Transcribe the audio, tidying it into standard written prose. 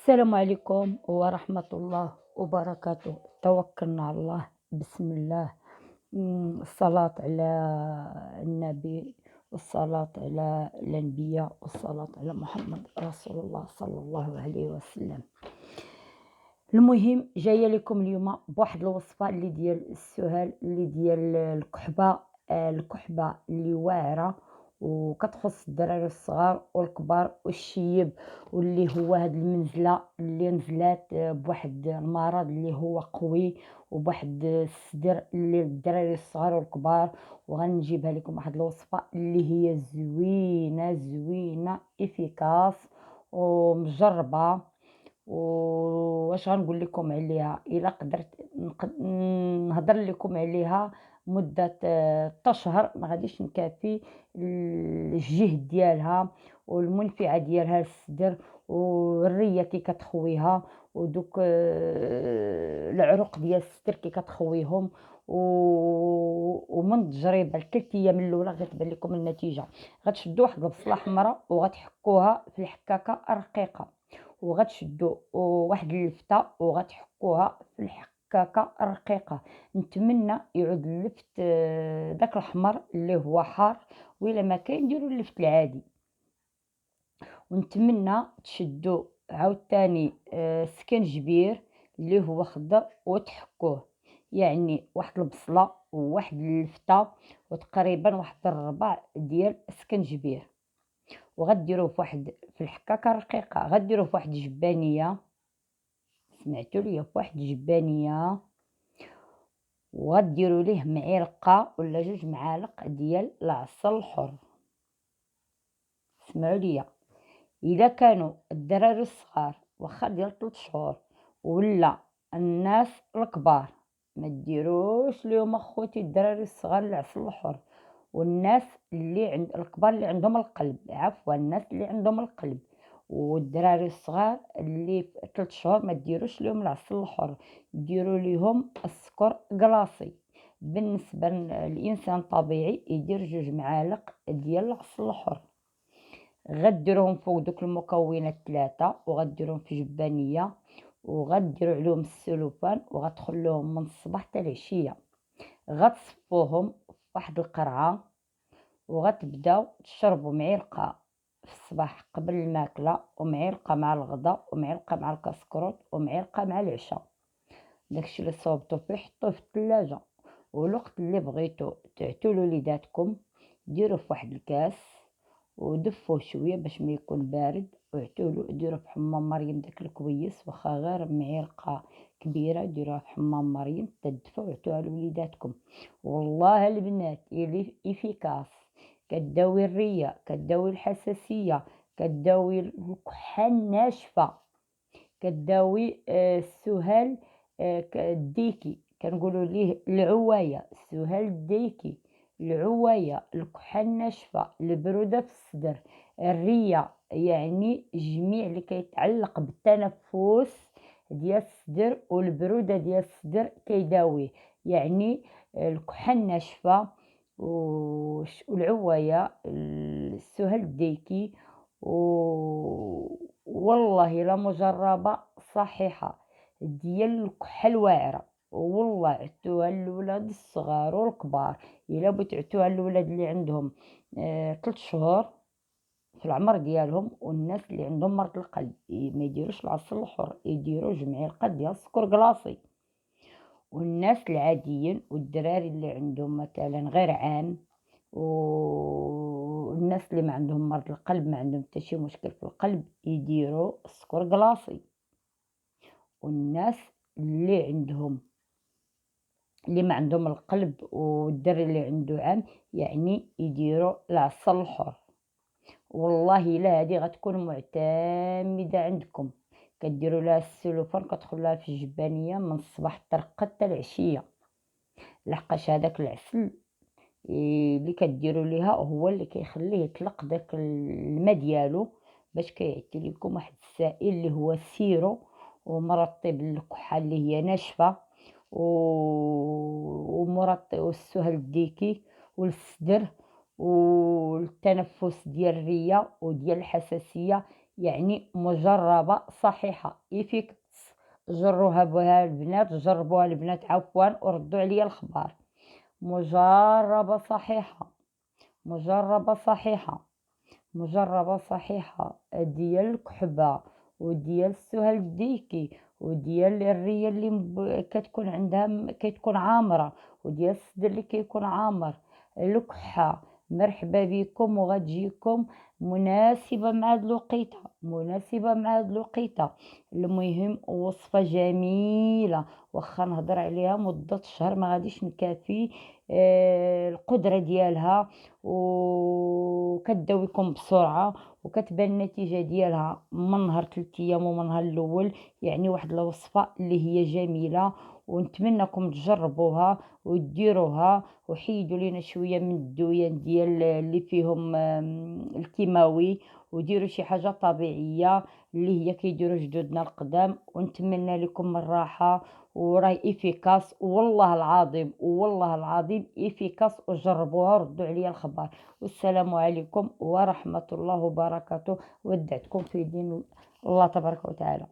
السلام عليكم ورحمة الله وبركاته. توكلنا على الله، بسم الله. الصلاة على النبي، والصلاة على الأنبياء، والصلاة على محمد رسول الله صلى الله عليه وسلم. المهم جاية لكم اليوم بواحد الوصفة اللي ديال السهال، اللي ديال الكحبة. الكحبة اللي واعرة وكتخص الدراري الصغار والكبار والشيب، واللي هو هاد المنزلة اللي نزلات بواحد المرض اللي هو قوي، وبواحد الصدر اللي للدراري الصغار والكبار. وغنجيبها لكم واحد الوصفة اللي هي زوينة زوينة افيكاس ومجربة. واش غنقول لكم عليها؟ الا قدرت نهضر لكم عليها مدة تشهر ما غاديش نكافي الجهد ديالها والمنفعة ديالها للصدر والرية كي كتخويها، ودوك العروق ديال الصدر كي كتخويهم. ومن التجربة ل3 ايام الاولى غتبان لكم النتيجة. غتشدوا واحد البصلة حمراء وغتحكوها في الحكاكة رقيقة، وغتشدوا واحد اللفتة وغتحكوها في الحكاكة رقيقة. نتمنى يعود اللفت داك الحمر اللي هو حار، وإلا ما كاين ديروا اللفت العادي. ونتمنى تشدوا عاوتاني سكنجبير اللي هو خضر وتحكوه، يعني واحد البصلة وواحد اللفتة وتقريبا واحد الربع ديال السكنجبير، وغديروه في الحكاكة رقيقة. غديروه في واحد الجبانية، سمعتوا ليا، في واحد الجبانية، وغديروا ليه معلقة ولا 2 معالق ديال العسل الحر. اسمعوا ليا، الا كانوا الدراري الصغار واخا ديال 3 شهور ولا الناس الكبار، ما ديروش ليهم اخوتي الدراري الصغار العسل الحر. والناس اللي عند الكبار اللي عندهم القلب، عفوا الناس اللي عندهم القلب والدراري الصغار اللي في 3 شهور ما ديروش ليهم العسل الحر، ديروا ليهم السكر كلاصي. بالنسبه للانسان طبيعي يدير 2 معالق ديال العسل الحر. غديروهم فوق دوك المكونات 3 وغديروهم في جبانيه، وغديروا عليهم السلوفان وغتخلوهم من الصباح حتى العشيه. غتصفوهم فواحد القرعه وغتبداو تشربوا معلقه في الصباح قبل الماكله، ومعلقه مع الغداء، ومعلقه مع الكسكروط، ومعلقه مع العشاء. داكشي اللي صوبتو فيه حطوه في الثلاجه، والوقت اللي بغيتو تعطوا لوليداتكم ديروه في واحد الكاس ودفوه شويه باش ما يكون بارد، وعطولو. ديروه في حمام مريم داك الكويس، واخا غير معلقه كبيره ديروها في حمام مريم تدفى وعطوها لوليداتكم. والله البنات اللي افيكاس، كداوي الريه، كداوي الحساسيه، كداوي الكحه الناشفه، كداوي السهال الديكي، كنقولوا ليه العوايه، السهال الديكي، العوايه، الكحه الناشفه، البروده في الصدر، الريه، يعني جميع اللي كيتعلق بالتنفس ديال الصدر والبروده ديال الصدر كيداويه. يعني الكحه الناشفه والعوايه، السهال الديكي. والله لا مجربة صحيحة ديال الكحة الواعرة، والله عطوها للولاد الصغار والكبار. الا بغيتو عطوها للولاد اللي عندهم 3 شهور في العمر ديالهم، والناس اللي عندهم مرض القلب ما يديروش العسل الحر، يديروا 2 معالق ديال السكر كلاصي. والناس العاديين والدراري اللي عندهم مثلا غير عام، والناس اللي ما عندهم مرض القلب، ما عندهم حتى شي مشكل في القلب، يديروا السكر كلاصي. والناس اللي عندهم اللي ما عندهم القلب والدري اللي عنده عام، يعني يديروا العسل الحر. والله الا هادي غتكون معتمده عندكم. كديروا لها السلوفان، كتخلوها في الجبانيه من الصباح ترقى حتى العشيه، لحقاش هذاك العسل اللي كديروا ليها هو اللي كيخليه يطلق داك الماء ديالو، باش كيعطي لكم واحد السائل اللي هو سيرو ومرطب للكحه اللي هي ناشفه، ومرطب والسهل الديكي والصدر والتنفس ديال الريه وديال الحساسيه. يعني مجربة صحيحة إيفيكس. جروها بها البنات، جربوها البنات عفوا وردوا عليا الخبار. مجربة صحيحة، مجربة صحيحة، مجربة صحيحة ديال الكحبة وديال السهل الديكي وديال الرية اللي كتكون عندها كتكون عامرة وديال الصدر اللي كيكون عامر. الكحة مرحبا بكم وغتجيكم مناسبة مع هاد الوقيتة، مناسبة مع هاد الوقيتة. المهم وصفة جميلة، واخا نهضر عليها مدة شهر ما غاديش نكافي القدرة ديالها، وكتداويكم بسرعة وكتبان النتيجة ديالها من نهار 3 أيام ومن النهار الأول. يعني واحد الوصفة اللي هي جميلة، ونتمنىكم تجربوها وديروها وحيدوا لينا شوية من الدويان ديال اللي فيهم الكيماوي، وديروا شي حاجة طبيعية اللي هي كيديروا جدودنا القدام. ونتمنى لكم الراحة، وراهي افيكاس والله العظيم، والله العظيم افيكاس، وجربوها ردوا عليا الخبر. والسلام عليكم ورحمة الله وبركاته. ودعتكم في دين الله تبارك وتعالى.